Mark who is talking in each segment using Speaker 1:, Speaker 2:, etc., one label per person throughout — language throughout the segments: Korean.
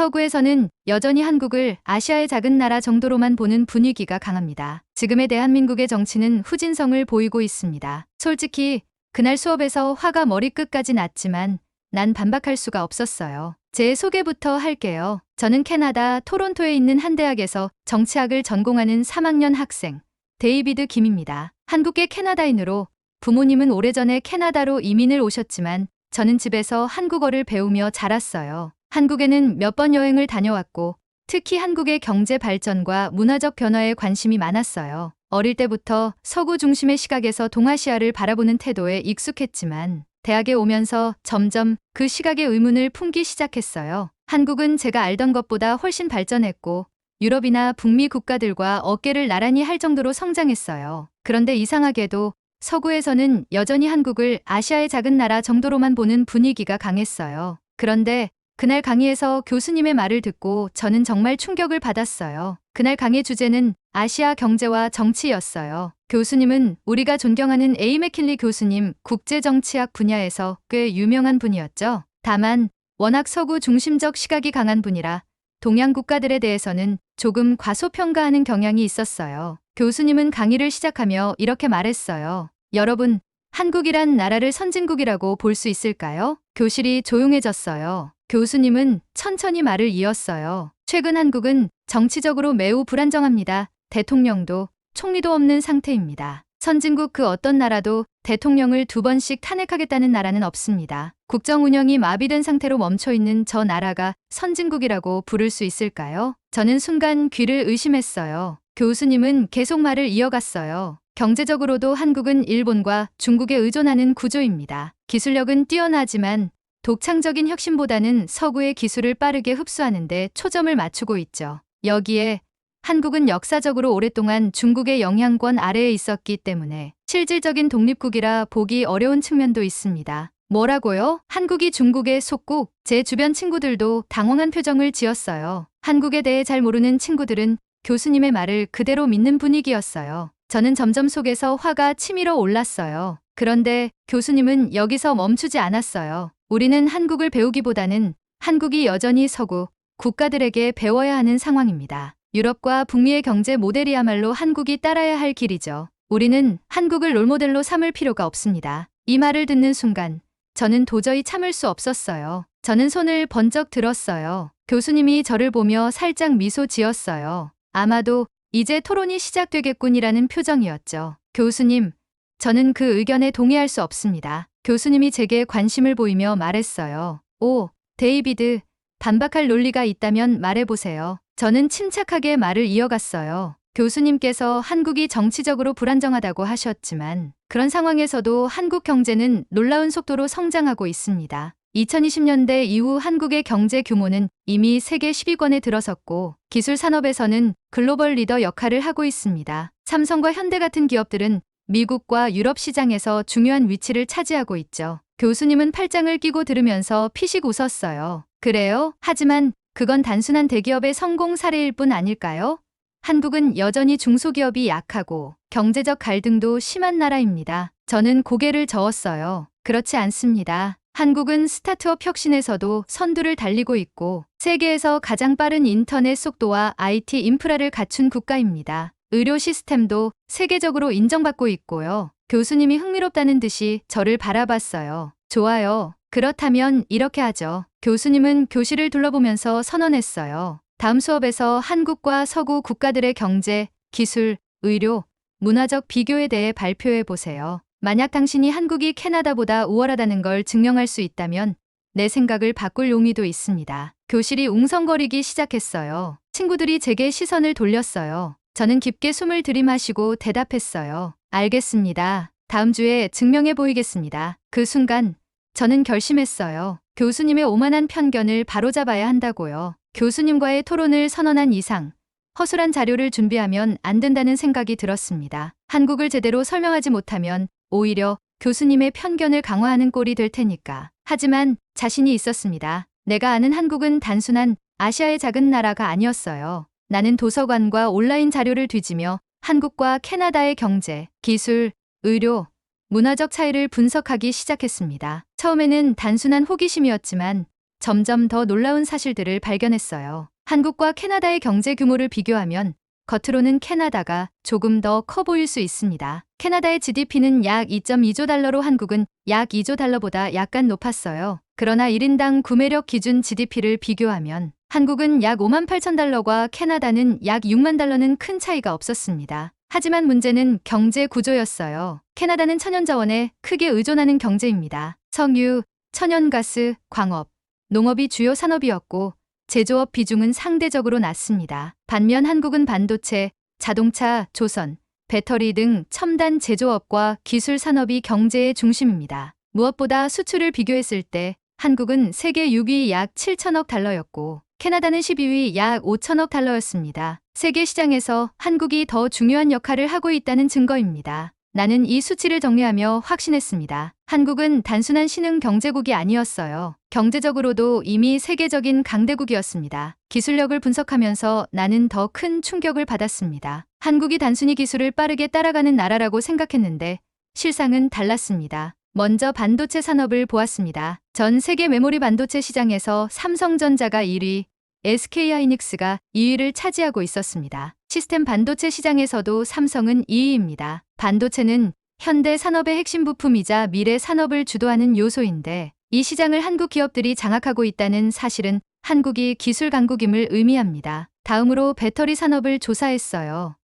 Speaker 1: 서구에서는 여전히 한국을 아시아의 작은 나라 정도로만 보는 분위기가 강합니다. 지금의 대한민국의 정치는 후진성을 보이고 있습니다. 솔직히 그날 수업에서 화가 머리끝까지 났지만 난 반박할 수가 없었어요. 제 소개부터 할게요. 저는 캐나다 토론토에 있는 한 대학에서 정치학을 전공하는 3학년 학생 데이비드 김입니다. 한국계 캐나다인으로 부모님은 오래전에 캐나다로 이민을 오셨지만 저는 집에서 한국어를 배우며 자랐어요. 한국에는 몇 번 여행을 다녀왔고 특히 한국의 경제 발전과 문화적 변화에 관심이 많았어요. 어릴 때부터 서구 중심의 시각에서 동아시아를 바라보는 태도에 익숙했지만 대학에 오면서 점점 그 시각의 의문을 품기 시작했어요. 한국은 제가 알던 것보다 훨씬 발전했고 유럽이나 북미 국가들과 어깨를 나란히 할 정도로 성장했어요. 그런데 이상하게도 서구에서는 여전히 한국을 아시아의 작은 나라 정도로만 보는 분위기가 강했어요. 그런데 그날 강의에서 교수님의 말을 듣고 저는 정말 충격을 받았어요. 그날 강의 주제는 아시아 경제와 정치였어요. 교수님은 우리가 존경하는 에이 맥킨리 교수님, 국제정치학 분야에서 꽤 유명한 분이었죠. 다만 워낙 서구 중심적 시각이 강한 분이라 동양 국가들에 대해서는 조금 과소평가하는 경향이 있었어요. 교수님은 강의를 시작하며 이렇게 말했어요. 여러분, 한국이란 나라를 선진국이라고 볼 수 있을까요? 교실이 조용해졌어요. 교수님은 천천히 말을 이었어요. 최근 한국은 정치적으로 매우 불안정합니다. 대통령도 총리도 없는 상태입니다. 선진국 그 어떤 나라도 대통령을 2번씩 탄핵하겠다는 나라는 없습니다. 국정 운영이 마비된 상태로 멈춰있는 저 나라가 선진국이라고 부를 수 있을까요? 저는 순간 귀를 의심했어요. 교수님은 계속 말을 이어갔어요. 경제적으로도 한국은 일본과 중국에 의존하는 구조입니다. 기술력은 뛰어나지만 독창적인 혁신보다는 서구의 기술을 빠르게 흡수하는 데 초점을 맞추고 있죠. 여기에 한국은 역사적으로 오랫동안 중국의 영향권 아래에 있었기 때문에 실질적인 독립국이라 보기 어려운 측면도 있습니다. 뭐라고요? 한국이 중국의 속국? 제 주변 친구들도 당황한 표정을 지었어요. 한국에 대해 잘 모르는 친구들은 교수님의 말을 그대로 믿는 분위기였어요. 저는 점점 속에서 화가 치밀어 올랐어요. 그런데 교수님은 여기서 멈추지 않았어요. 우리는 한국을 배우기보다는 한국이 여전히 서구 국가들에게 배워야 하는 상황입니다. 유럽과 북미의 경제 모델이야말로 한국이 따라야 할 길이죠. 우리는 한국을 롤모델로 삼을 필요가 없습니다. 이 말을 듣는 순간 저는 도저히 참을 수 없었어요. 저는 손을 번쩍 들었어요. 교수님이 저를 보며 살짝 미소 지었어요. 아마도 이제 토론이 시작되겠군이라는 표정이었죠. 교수님, 저는 그 의견에 동의할 수 없습니다. 교수님이 제게 관심을 보이며 말했어요. 오, 데이비드, 반박할 논리가 있다면 말해보세요. 저는 침착하게 말을 이어갔어요. 교수님께서 한국이 정치적으로 불안정하다고 하셨지만 그런 상황에서도 한국 경제는 놀라운 속도로 성장하고 있습니다. 2020년대 이후 한국의 경제 규모는 이미 세계 10위권에 들어섰고 기술 산업에서는 글로벌 리더 역할을 하고 있습니다. 삼성과 현대 같은 기업들은 미국과 유럽 시장에서 중요한 위치를 차지하고 있죠. 교수님은 팔짱을 끼고 들으면서 피식 웃었어요. 그래요? 하지만 그건 단순한 대기업의 성공 사례일 뿐 아닐까요? 한국은 여전히 중소기업이 약하고 경제적 갈등도 심한 나라입니다. 저는 고개를 저었어요. 그렇지 않습니다. 한국은 스타트업 혁신에서도 선두를 달리고 있고 세계에서 가장 빠른 인터넷 속도와 IT 인프라를 갖춘 국가입니다. 의료 시스템도 세계적으로 인정받고 있고요. 교수님이 흥미롭다는 듯이 저를 바라봤어요. 좋아요. 그렇다면 이렇게 하죠. 교수님은 교실을 둘러보면서 선언했어요. 다음 수업에서 한국과 서구 국가들의 경제, 기술, 의료, 문화적 비교에 대해 발표해 보세요. 만약 당신이 한국이 캐나다보다 우월하다는 걸 증명할 수 있다면 내 생각을 바꿀 용의도 있습니다. 교실이 웅성거리기 시작했어요. 친구들이 제게 시선을 돌렸어요. 저는 깊게 숨을 들이마시고 대답했어요. 알겠습니다. 다음 주에 증명해 보이겠습니다. 그 순간 저는 결심했어요. 교수님의 오만한 편견을 바로잡아야 한다고요. 교수님과의 토론을 선언한 이상 허술한 자료를 준비하면 안 된다는 생각이 들었습니다. 한국을 제대로 설명하지 못하면 오히려 교수님의 편견을 강화하는 꼴이 될 테니까. 하지만 자신이 있었습니다. 내가 아는 한국은 단순한 아시아의 작은 나라가 아니었어요. 나는 도서관과 온라인 자료를 뒤지며 한국과 캐나다의 경제, 기술, 의료, 문화적 차이를 분석하기 시작했습니다. 처음에는 단순한 호기심이었지만 점점 더 놀라운 사실들을 발견했어요. 한국과 캐나다의 경제 규모를 비교하면 겉으로는 캐나다가 조금 더 커 보일 수 있습니다. 캐나다의 GDP는 약 2.2조 달러로 한국은 약 2조 달러보다 약간 높았어요. 그러나 1인당 구매력 기준 GDP를 비교하면 한국은 약 5만 8천 달러과 캐나다는 약 6만 달러는 큰 차이가 없었습니다. 하지만 문제는 경제 구조였어요. 캐나다는 천연자원에 크게 의존하는 경제입니다. 석유, 천연가스, 광업, 농업이 주요 산업이었고 제조업 비중은 상대적으로 낮습니다. 반면 한국은 반도체, 자동차, 조선, 배터리 등 첨단 제조업과 기술 산업이 경제의 중심입니다. 무엇보다 수출을 비교했을 때 한국은 세계 6위 약 7천억 달러였고 캐나다는 12위 약 5천억 달러였습니다. 세계 시장에서 한국이 더 중요한 역할을 하고 있다는 증거입니다. 나는 이 수치를 정리하며 확신했습니다. 한국은 단순한 신흥 경제국이 아니었어요. 경제적으로도 이미 세계적인 강대국이었습니다. 기술력을 분석하면서 나는 더 큰 충격을 받았습니다. 한국이 단순히 기술을 빠르게 따라가는 나라라고 생각했는데 실상은 달랐습니다. 먼저 반도체 산업을 보았습니다. 전 세계 메모리 반도체 시장에서 삼성전자가 1위, SK하이닉스가 2위를 차지하고 있었습니다. 시스템 반도체 시장에서도 삼성은 2위입니다. 반도체는 현대 산업의 핵심 부품이자 미래 산업을 주도하는 요소인데 이 시장을 한국 기업들이 장악하고 있다는 사실은 한국이 기술 강국임을 의미합니다. 다음으로 배터리 산업을 조사했어요.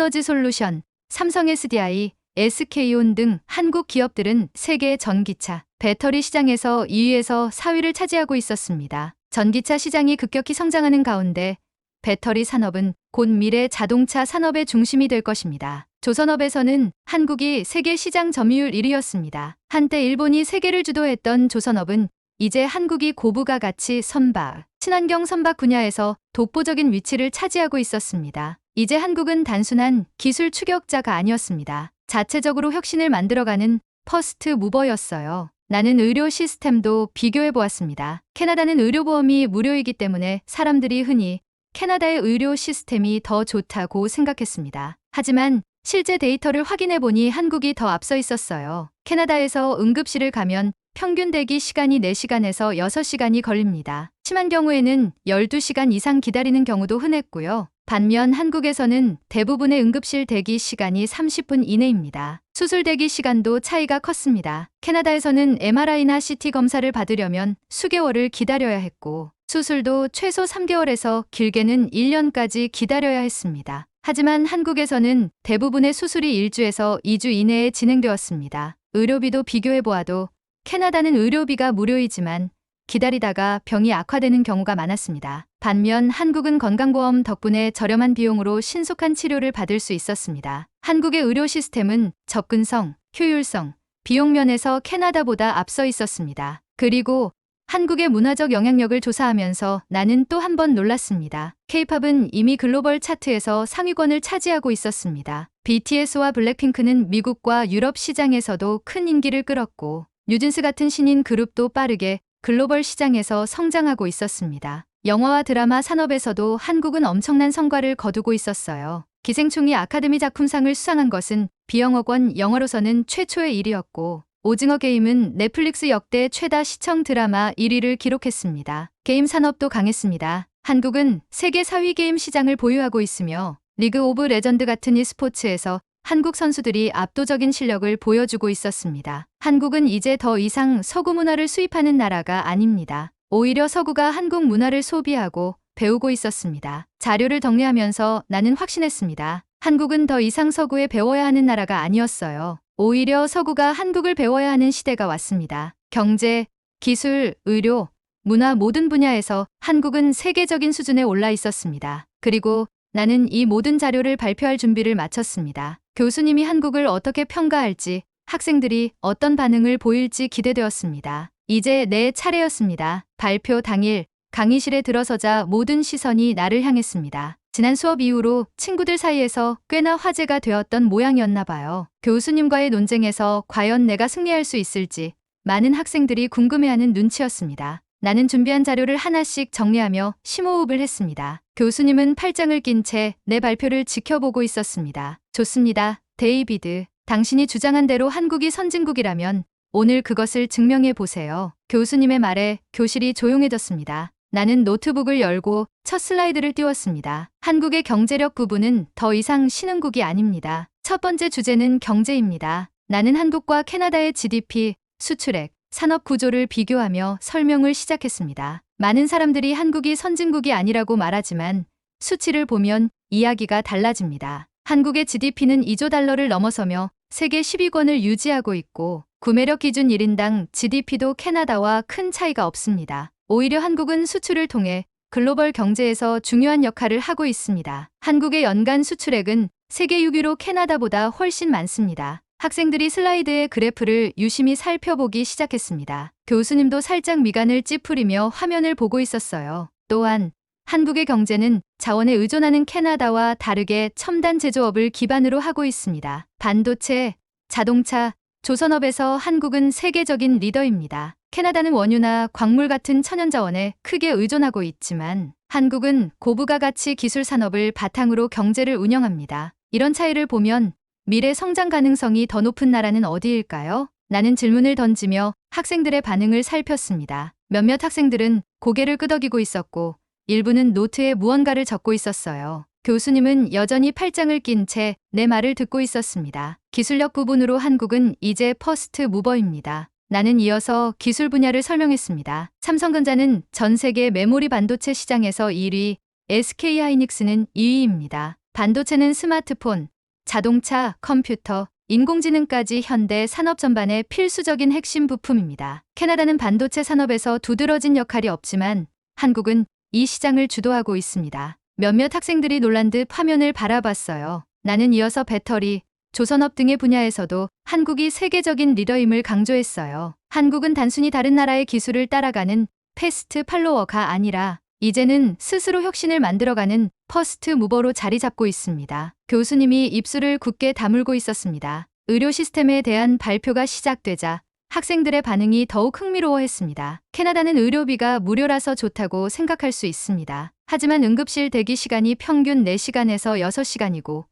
Speaker 1: LG에너지솔루션, 삼성 SDI, SK온 등 한국 기업들은 세계 전기차, 배터리 시장에서 2위에서 4위를 차지하고 있었습니다. 전기차 시장이 급격히 성장하는 가운데 배터리 산업은 곧 미래 자동차 산업의 중심이 될 것입니다. 조선업에서는 한국이 세계 시장 점유율 1위였습니다. 한때 일본이 세계를 주도했던 조선업은 이제 한국이 고부가 가치 선박, 친환경 선박 분야에서 독보적인 위치를 차지하고 있었습니다. 이제 한국은 단순한 기술 추격자가 아니었습니다. 자체적으로 혁신을 만들어가는 퍼스트 무버였어요. 나는 의료 시스템도 비교해 보았습니다. 캐나다는 의료보험이 무료이기 때문에 사람들이 흔히 캐나다의 의료 시스템이 더 좋다고 생각했습니다. 하지만 실제 데이터를 확인해 보니 한국이 더 앞서 있었어요. 캐나다에서 응급실을 가면 평균 대기 시간이 4시간에서 6시간이 걸립니다. 심한 경우에는 12시간 이상 기다리는 경우도 흔했고요. 반면 한국에서는 대부분의 응급실 대기 시간이 30분 이내입니다. 수술 대기 시간도 차이가 컸습니다. 캐나다에서는 MRI나 CT 검사를 받으려면 수개월을 기다려야 했고 수술도 최소 3개월에서 길게는 1년까지 기다려야 했습니다. 하지만 한국에서는 대부분의 수술이 1주에서 2주 이내에 진행되었습니다. 의료비도 비교해 보아도 캐나다는 의료비가 무료이지만 기다리다가 병이 악화되는 경우가 많았습니다. 반면 한국은 건강보험 덕분에 저렴한 비용으로 신속한 치료를 받을 수 있었습니다. 한국의 의료 시스템은 접근성, 효율성, 비용 면에서 캐나다보다 앞서 있었습니다. 그리고 한국의 문화적 영향력을 조사하면서 나는 또 한 번 놀랐습니다. K-팝은 이미 글로벌 차트에서 상위권을 차지하고 있었습니다. BTS와 블랙핑크는 미국과 유럽 시장에서도 큰 인기를 끌었고 뉴진스 같은 신인 그룹도 빠르게 글로벌 시장에서 성장하고 있었습니다. 영화와 드라마 산업에서도 한국은 엄청난 성과를 거두고 있었어요. 기생충이 아카데미 작품상을 수상한 것은 비영어권 영화로서는 최초의 일이었고 오징어 게임은 넷플릭스 역대 최다 시청 드라마 1위를 기록했습니다. 게임 산업도 강했습니다. 한국은 세계 4위 게임 시장을 보유하고 있으며 리그 오브 레전드 같은 e스포츠에서 한국 선수들이 압도적인 실력을 보여주고 있었습니다. 한국은 이제 더 이상 서구 문화를 수입하는 나라가 아닙니다. 오히려 서구가 한국 문화를 소비하고 배우고 있었습니다. 자료를 정리하면서 나는 확신했습니다. 한국은 더 이상 서구에 배워야 하는 나라가 아니었어요. 오히려 서구가 한국을 배워야 하는 시대가 왔습니다. 경제, 기술, 의료, 문화 모든 분야에서 한국은 세계적인 수준에 올라 있었습니다. 그리고 나는 이 모든 자료를 발표할 준비를 마쳤습니다. 교수님이 한국을 어떻게 평가할지, 학생들이 어떤 반응을 보일지 기대되었습니다. 이제 내 차례였습니다. 발표 당일 강의실에 들어서자 모든 시선이 나를 향했습니다. 지난 수업 이후로 친구들 사이에서 꽤나 화제가 되었던 모양이었나 봐요. 교수님과의 논쟁에서 과연 내가 승리할 수 있을지 많은 학생들이 궁금해하는 눈치였습니다. 나는 준비한 자료를 하나씩 정리하며 심호흡을 했습니다. 교수님은 팔짱을 낀 채 내 발표를 지켜보고 있었습니다. 좋습니다. 데이비드. 당신이 주장한 대로 한국이 선진국이라면 오늘 그것을 증명해 보세요. 교수님의 말에 교실이 조용해졌습니다. 나는 노트북을 열고 첫 슬라이드를 띄웠습니다. 한국의 경제력 부분은 더 이상 신흥국이 아닙니다. 첫 번째 주제는 경제입니다. 나는 한국과 캐나다의 GDP, 수출액, 산업 구조를 비교하며 설명을 시작했습니다. 많은 사람들이 한국이 선진국이 아니라고 말하지만 수치를 보면 이야기가 달라집니다. 한국의 GDP는 2조 달러를 넘어서며 세계 10위권을 유지하고 있고 구매력 기준 1인당 GDP도 캐나다와 큰 차이가 없습니다. 오히려 한국은 수출을 통해 글로벌 경제에서 중요한 역할을 하고 있습니다. 한국의 연간 수출액은 세계 6위로 캐나다보다 훨씬 많습니다. 학생들이 슬라이드의 그래프를 유심히 살펴보기 시작했습니다. 교수님도 살짝 미간을 찌푸리며 화면을 보고 있었어요. 또한 한국의 경제는 자원에 의존하는 캐나다와 다르게 첨단 제조업을 기반으로 하고 있습니다. 반도체, 자동차, 조선업에서 한국은 세계적인 리더입니다. 캐나다는 원유나 광물 같은 천연자원에 크게 의존하고 있지만 한국은 고부가 가치 기술 산업을 바탕으로 경제를 운영합니다. 이런 차이를 보면 미래 성장 가능성이 더 높은 나라는 어디일까요? 나는 질문을 던지며 학생들의 반응을 살폈습니다. 몇몇 학생들은 고개를 끄덕이고 있었고 일부는 노트에 무언가를 적고 있었어요. 교수님은 여전히 팔짱을 낀 채 내 말을 듣고 있었습니다. 기술력 부분으로 한국은 이제 퍼스트 무버입니다. 나는 이어서 기술 분야를 설명했습니다. 삼성전자는 전 세계 메모리 반도체 시장에서 1위, SK하이닉스는 2위입니다. 반도체는 스마트폰, 자동차, 컴퓨터, 인공지능까지 현대 산업 전반의 필수적인 핵심 부품입니다. 캐나다는 반도체 산업에서 두드러진 역할이 없지만 한국은 이 시장을 주도하고 있습니다. 몇몇 학생들이 놀란 듯 화면을 바라봤어요. 나는 이어서 배터리, 조선업 등의 분야에서도 한국이 세계적인 리더임을 강조했어요. 한국은 단순히 다른 나라의 기술을 따라가는 패스트 팔로워가 아니라 이제는 스스로 혁신을 만들어가는 퍼스트 무버로 자리 잡고 있습니다. 교수님이 입술을 굳게 다물고 있었습니다. 의료 시스템에 대한 발표가 시작되자 학생들의 반응이 더욱 흥미로워했습니다. 캐나다는 의료비가 무료라서 좋다고 생각할 수 있습니다. 하지만 응급실 대기 시간이 평균 4시간에서 6시간이고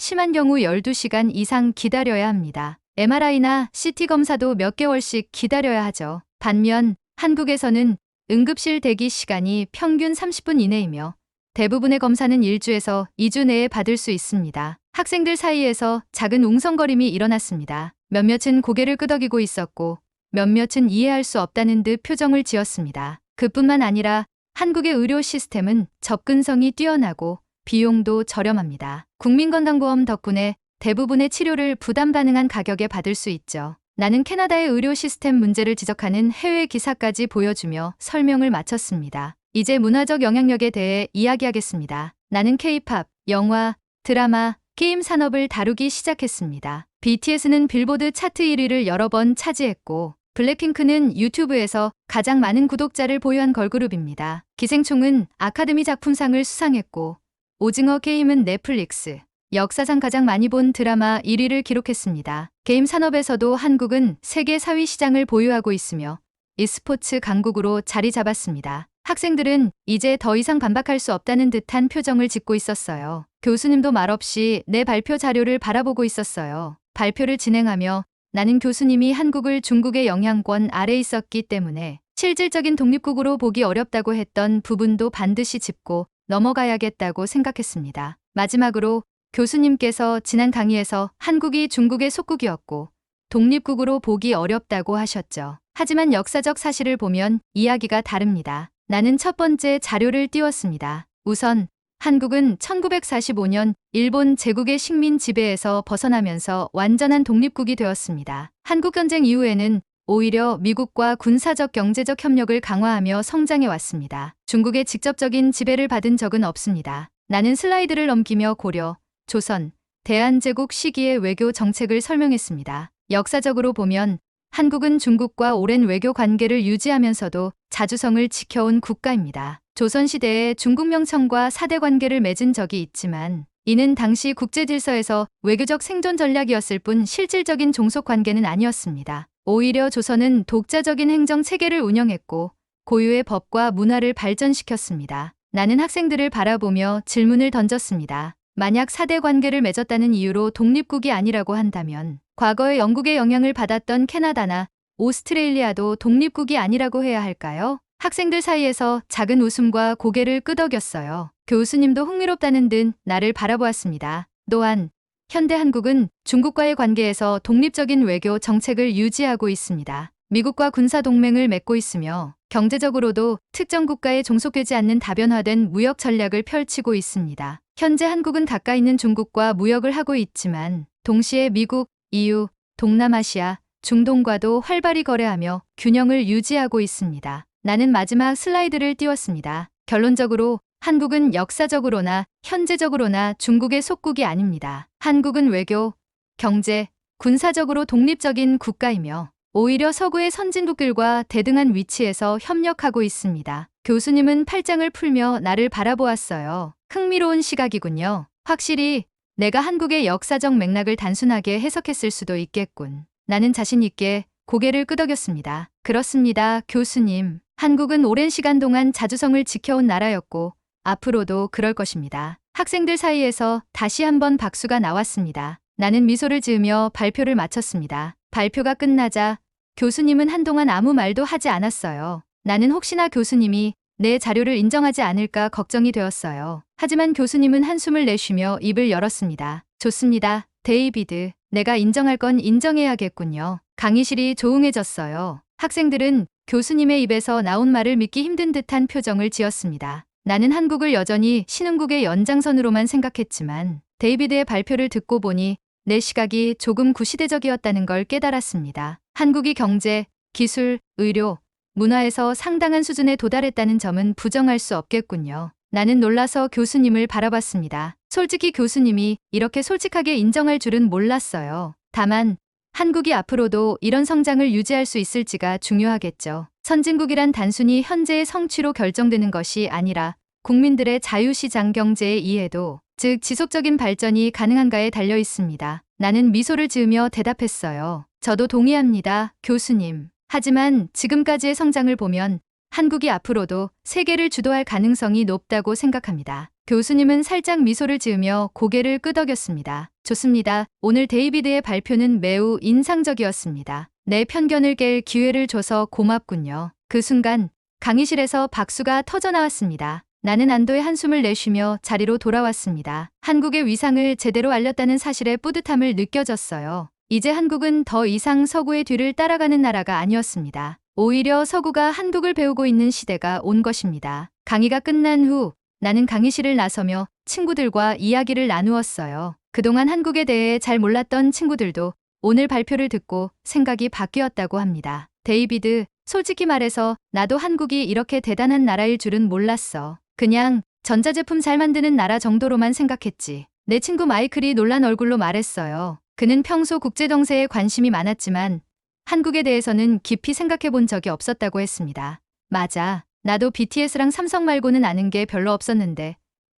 Speaker 1: 심한 경우 12시간 이상 기다려야 합니다. MRI나 CT 검사도 몇 개월씩 기다려야 하죠. 반면 한국에서는 응급실 대기 시간이 평균 30분 이내이며 대부분의 검사는 1주에서 2주 내에 받을 수 있습니다. 학생들 사이에서 작은 웅성거림이 일어났습니다. 몇몇은 고개를 끄덕이고 있었고 몇몇은 이해할 수 없다는 듯 표정을 지었습니다. 그뿐만 아니라 한국의 의료 시스템은 접근성이 뛰어나고 비용도 저렴합니다. 국민건강보험 덕분에 대부분의 치료를 부담 가능한 가격에 받을 수 있죠. 나는 캐나다의 의료 시스템 문제를 지적하는 해외 기사까지 보여주며 설명을 마쳤습니다. 이제 문화적 영향력에 대해 이야기하겠습니다. 나는 K-팝, 영화, 드라마, 게임 산업을 다루기 시작했습니다. BTS는 빌보드 차트 1위를 여러 번 차지했고 블랙핑크는 유튜브에서 가장 많은 구독자를 보유한 걸그룹입니다. 기생충은 아카데미 작품상을 수상했고 오징어 게임은 넷플릭스, 역사상 가장 많이 본 드라마 1위를 기록했습니다. 게임 산업에서도 한국은 세계 4위 시장을 보유하고 있으며 e스포츠 강국으로 자리 잡았습니다. 학생들은 이제 더 이상 반박할 수 없다는 듯한 표정을 짓고 있었어요. 교수님도 말없이 내 발표 자료를 바라보고 있었어요. 발표를 진행하며 나는 교수님이 한국을 중국의 영향권 아래 있었기 때문에 실질적인 독립국으로 보기 어렵다고 했던 부분도 반드시 짚고 넘어가야겠다고 생각했습니다. 마지막으로 교수님께서 지난 강의에서 한국이 중국의 속국이었고 독립국으로 보기 어렵다고 하셨죠. 하지만 역사적 사실을 보면 이야기가 다릅니다. 나는 첫 번째 자료를 띄웠습니다. 우선 한국은 1945년 일본 제국의 식민 지배에서 벗어나면서 완전한 독립국이 되었습니다. 한국전쟁 이후에는 오히려 미국과 군사적 경제적 협력을 강화하며 성장해 왔습니다. 중국의 직접적인 지배를 받은 적은 없습니다. 나는 슬라이드를 넘기며 고려, 조선, 대한제국 시기의 외교 정책을 설명했습니다. 역사적으로 보면 한국은 중국과 오랜 외교 관계를 유지하면서도 자주성을 지켜온 국가입니다. 조선시대에 중국 명청과 사대 관계를 맺은 적이 있지만 이는 당시 국제 질서에서 외교적 생존 전략이었을 뿐 실질적인 종속 관계는 아니었습니다. 오히려 조선은 독자적인 행정 체계를 운영했고 고유의 법과 문화를 발전시켰습니다. 나는 학생들을 바라보며 질문을 던졌습니다. 만약 사대 관계를 맺었다는 이유로 독립국이 아니라고 한다면 과거에 영국의 영향을 받았던 캐나다나 오스트레일리아도 독립국이 아니라고 해야 할까요? 학생들 사이에서 작은 웃음과 고개를 끄덕였어요. 교수님도 흥미롭다는 듯 나를 바라보았습니다. 또한 현대 한국은 중국과의 관계에서 독립적인 외교 정책을 유지하고 있습니다. 미국과 군사 동맹을 맺고 있으며 경제적으로도 특정 국가에 종속되지 않는 다변화된 무역 전략을 펼치고 있습니다. 현재 한국은 가까이 있는 중국과 무역을 하고 있지만 동시에 미국, EU, 동남아시아, 중동과도 활발히 거래하며 균형을 유지하고 있습니다. 나는 마지막 슬라이드를 띄웠습니다. 결론적으로 한국은 역사적으로나 현재적으로나 중국의 속국이 아닙니다. 한국은 외교, 경제, 군사적으로 독립적인 국가이며 오히려 서구의 선진국들과 대등한 위치에서 협력하고 있습니다. 교수님은 팔짱을 풀며 나를 바라보았어요. 흥미로운 시각이군요. 확실히 내가 한국의 역사적 맥락을 단순하게 해석했을 수도 있겠군. 나는 자신 있게 고개를 끄덕였습니다. 그렇습니다, 교수님. 한국은 오랜 시간 동안 자주성을 지켜온 나라였고 앞으로도 그럴 것입니다. 학생들 사이에서 다시 한번 박수가 나왔습니다. 나는 미소를 지으며 발표를 마쳤습니다. 발표가 끝나자 교수님은 한동안 아무 말도 하지 않았어요. 나는 혹시나 교수님이 내 자료를 인정하지 않을까 걱정이 되었어요. 하지만 교수님은 한숨을 내쉬며 입을 열었습니다. 좋습니다, 데이비드. 내가 인정할 건 인정해야겠군요. 강의실이 조용해졌어요. 학생들은 교수님의 입에서 나온 말을 믿기 힘든 듯한 표정을 지었습니다. 나는 한국을 여전히 신흥국의 연장선으로만 생각했지만 데이비드의 발표를 듣고 보니 내 시각이 조금 구시대적이었다는 걸 깨달았습니다. 한국이 경제, 기술, 의료, 문화에서 상당한 수준에 도달했다는 점은 부정할 수 없겠군요. 나는 놀라서 교수님을 바라봤습니다. 솔직히 교수님이 이렇게 솔직하게 인정할 줄은 몰랐어요. 다만 한국이 앞으로도 이런 성장을 유지할 수 있을지가 중요하겠죠. 선진국이란 단순히 현재의 성취로 결정되는 것이 아니라 국민들의 자유시장 경제의 이해도, 즉 지속적인 발전이 가능한가에 달려 있습니다. 나는 미소를 지으며 대답했어요. 저도 동의합니다, 교수님. 하지만 지금까지의 성장을 보면 한국이 앞으로도 세계를 주도할 가능성이 높다고 생각합니다. 교수님은 살짝 미소를 지으며 고개를 끄덕였습니다. 좋습니다. 오늘 데이비드의 발표는 매우 인상적이었습니다. 내 편견을 깰 기회를 줘서 고맙군요. 그 순간 강의실에서 박수가 터져나왔습니다. 나는 안도의 한숨을 내쉬며 자리로 돌아왔습니다. 한국의 위상을 제대로 알렸다는 사실에 뿌듯함을 느껴졌어요. 이제 한국은 더 이상 서구의 뒤를 따라가는 나라가 아니었습니다. 오히려 서구가 한국을 배우고 있는 시대가 온 것입니다. 강의가 끝난 후 나는 강의실을 나서며 친구들과 이야기를 나누었어요. 그동안 한국에 대해 잘 몰랐던 친구들도 오늘 발표를 듣고 생각이 바뀌었다고 합니다. 데이비드, 솔직히 말해서 나도 한국이 이렇게 대단한 나라일 줄은 몰랐어. 그냥 전자제품 잘 만드는 나라 정도로만 생각했지. 내 친구 마이클이 놀란 얼굴로 말했어요. 그는 평소 국제정세에 관심이 많았지만 한국에 대해서는 깊이 생각해 본 적이 없었다고 했습니다. 맞아. 나도 BTS랑 삼성 말고는 아는 게 별로 없었는데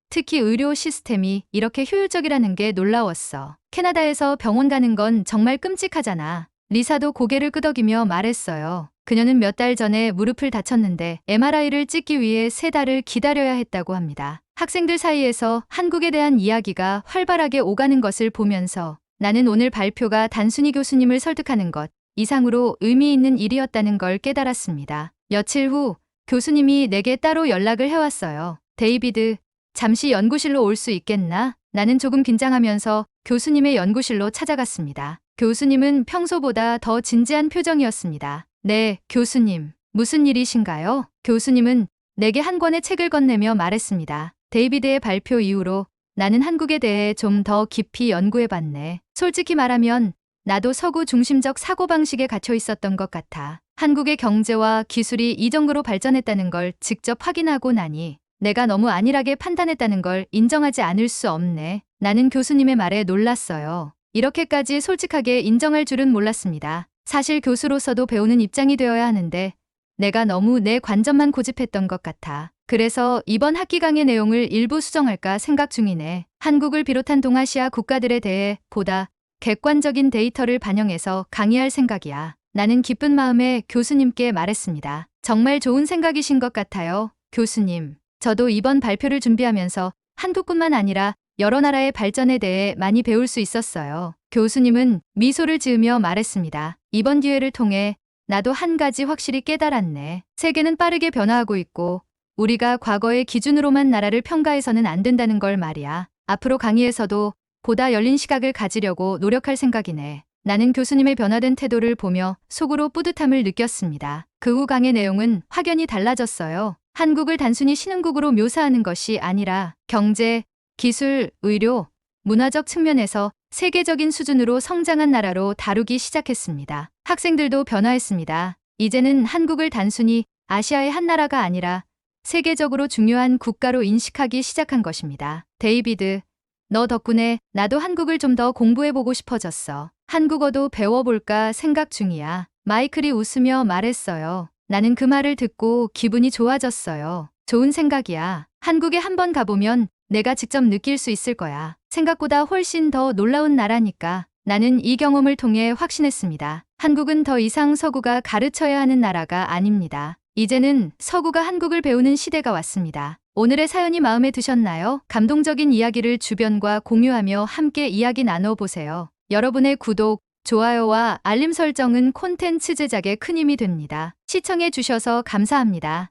Speaker 1: 특히 의료 시스템이 이렇게 효율적이라는 게 놀라웠어. 캐나다에서 병원 가는 건 정말 끔찍하잖아. 리사도 고개를 끄덕이며 말했어요. 그녀는 몇 달 전에 무릎을 다쳤는데 MRI를 찍기 위해 3달을 기다려야 했다고 합니다. 학생들 사이에서 한국에 대한 이야기가 활발하게 오가는 것을 보면서 나는 오늘 발표가 단순히 교수님을 설득하는 것 이상으로 의미 있는 일이었다는 걸 깨달았습니다. 며칠 후 교수님이 내게 따로 연락을 해왔어요. 데이비드, 잠시 연구실로 올 수 있겠나? 나는 조금 긴장하면서 교수님의 연구실로 찾아갔습니다. 교수님은 평소보다 더 진지한 표정이었습니다. 네, 교수님. 무슨 일이신가요? 교수님은 내게 한 권의 책을 건네며 말했습니다. 데이비드의 발표 이후로 나는 한국에 대해 좀 더 깊이 연구해봤네. 솔직히 말하면 나도 서구 중심적 사고방식에 갇혀 있었던 것 같아. 한국의 경제와 기술이 이 정도로 발전했다는 걸 직접 확인하고 나니 내가 너무 안일하게 판단했다는 걸 인정하지 않을 수 없네. 나는 교수님의 말에 놀랐어요. 이렇게까지 솔직하게 인정할 줄은 몰랐습니다. 사실 교수로서도 배우는 입장이 되어야 하는데 내가 너무 내 관점만 고집했던 것 같아. 그래서 이번 학기 강의 내용을 일부 수정할까 생각 중이네. 한국을 비롯한 동아시아 국가들에 대해 보다 객관적인 데이터를 반영해서 강의할 생각이야. 나는 기쁜 마음에 교수님께 말했습니다. 정말 좋은 생각이신 것 같아요, 교수님. 저도 이번 발표를 준비하면서 한국뿐만 아니라 여러 나라의 발전에 대해 많이 배울 수 있었어요. 교수님은 미소를 지으며 말했습니다. 이번 기회를 통해 나도 한 가지 확실히 깨달았네. 세계는 빠르게 변화하고 있고 우리가 과거의 기준으로만 나라를 평가해서는 안 된다는 걸 말이야. 앞으로 강의에서도 보다 열린 시각을 가지려고 노력할 생각이네. 나는 교수님의 변화된 태도를 보며 속으로 뿌듯함을 느꼈습니다. 그 후 강의 내용은 확연히 달라졌어요. 한국을 단순히 신흥국으로 묘사하는 것이 아니라 경제, 기술, 의료, 문화적 측면에서 세계적인 수준으로 성장한 나라로 다루기 시작했습니다. 학생들도 변화했습니다. 이제는 한국을 단순히 아시아의 한 나라가 아니라 세계적으로 중요한 국가로 인식하기 시작한 것입니다. 데이비드, 너 덕분에 나도 한국을 좀 더 공부해보고 싶어졌어. 한국어도 배워볼까 생각 중이야. 마이클이 웃으며 말했어요. 나는 그 말을 듣고 기분이 좋아졌어요. 좋은 생각이야. 한국에 한번 가보면 내가 직접 느낄 수 있을 거야. 생각보다 훨씬 더 놀라운 나라니까. 나는 이 경험을 통해 확신했습니다. 한국은 더 이상 서구가 가르쳐야 하는 나라가 아닙니다. 이제는 서구가 한국을 배우는 시대가 왔습니다. 오늘의 사연이 마음에 드셨나요? 감동적인 이야기를 주변과 공유하며 함께 이야기 나눠보세요. 여러분의 구독, 좋아요와 알림 설정은 콘텐츠 제작에 큰 힘이 됩니다. 시청해 주셔서 감사합니다.